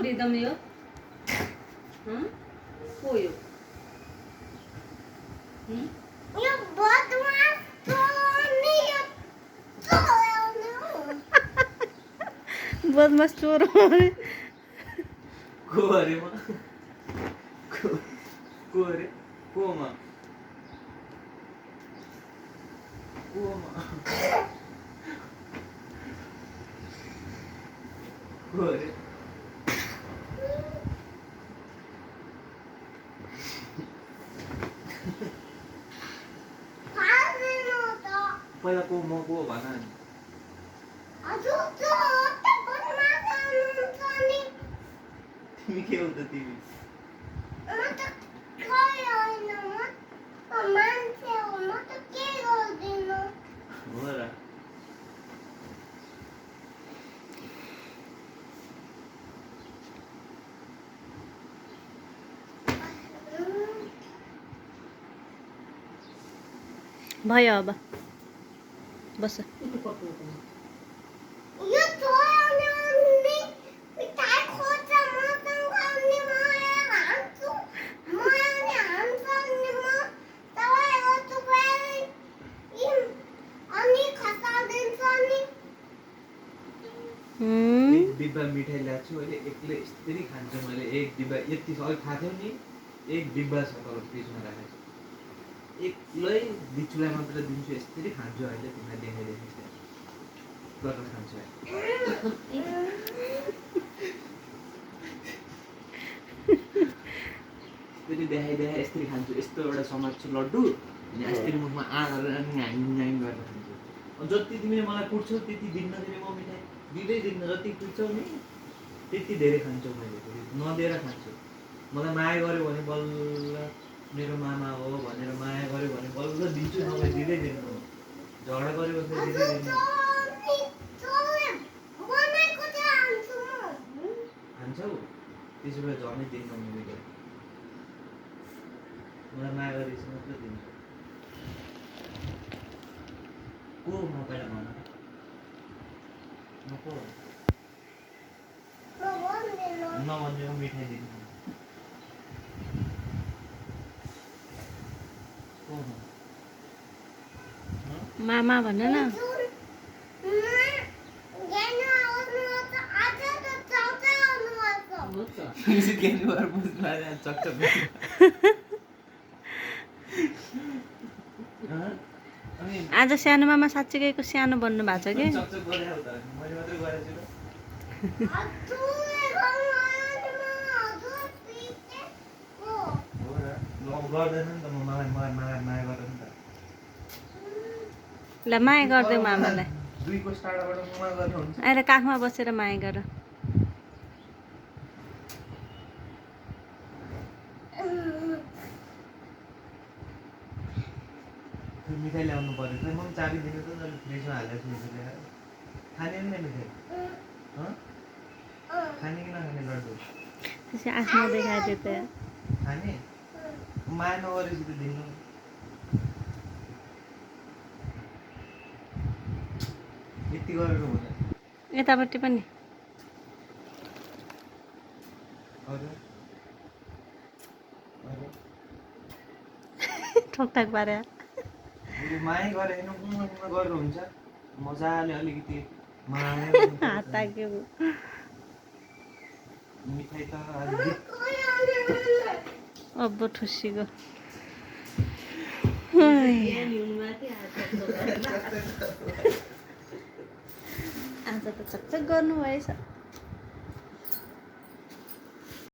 Rhythm यो को यो यो बदमास चोरनी यो बदमास चोर को अरे म को अरे कोमा को अरे फाल्नु त पहिला को म को भन नि हजुर त बदमास हुनुहुन्छ नि तिमी के हो त तिमी म त खै होइन म मान्छे हो म त के गर्दिनँ हो र भयो अब बस यो चोरनी अनि मिठाई खोज्छ मसँग अनि म हान्छु म अनि हान्छ अनि म तपाईँको चुपाई अनि खसालिदिन्छ अनि एक डिब्बा मिठाई ल्याएको छु अहिले एक्लै यसरी खान्छु मैले एक डिब्बा यति अघि खाएको थियो नि एक डिब्बा छ तल फ्रिजमा राखेको छु एक्लै बिचुलाई मात्र दिन्छु यसरी खान्छु अहिले तिमीलाई देखाइदिन्छु गरेर खान्छु यसरी देखाइ यसरी खान्छु यस्तो एउटा समात्छु लड्डु अनि यसरी मुखमा गरेर अनि ह्याङ गरेर खान्छु जति तिमीले मलाई कुट्छौ त्यति दिन्न तिमी म मिठाई दिँदै दिन्न जति कुट्छौ नि त्यति धेरै खान्छौ मैले नदिएर खान्छु मलाई माया गर्यो भने बल्ल मेरो मामा हो भनेर माया गर्यो भने बल्ल दिन्छु नभए दिँदै दिन्नु झगडा गर्यो भने दिँदै दिन्नु चोरले बनाएको चाहिँ हान्छु म खान्छौ त्यसो भए झनै दिन्न मैले मलाई माया गरेपछि मात्र दिन्छु को म पहिला भन म को हो? म भन्दिनँ नभन्दिनँ मिठाई दिन्छु को हो? मामा भन न आज सानो मामा साँच्चीकैको सानो बन्नु भएको छ कि ल माया गरिदेऊ मामालाई आएर काखमा बसेर माया गर मिठाई ल्याउनु पर्यो खै म पनि चाबी दिनु त फ्रिजमा हालेर ल्याएर खाने नि मिठाई खाने कि नखाने लड्डु त्यसै आफ्नो देखाइदियो त खाने माया नगरेपछि त दिनु यति गरेर हुँदैन यतापट्टि पनि अरू अरू ठोकठाक पारे माया गरे गरेर हुन्छ मजाले अलिकति माया हात ताक्यो मिठाई त अब ठुसीको आज त चकचक गर्नु भएछ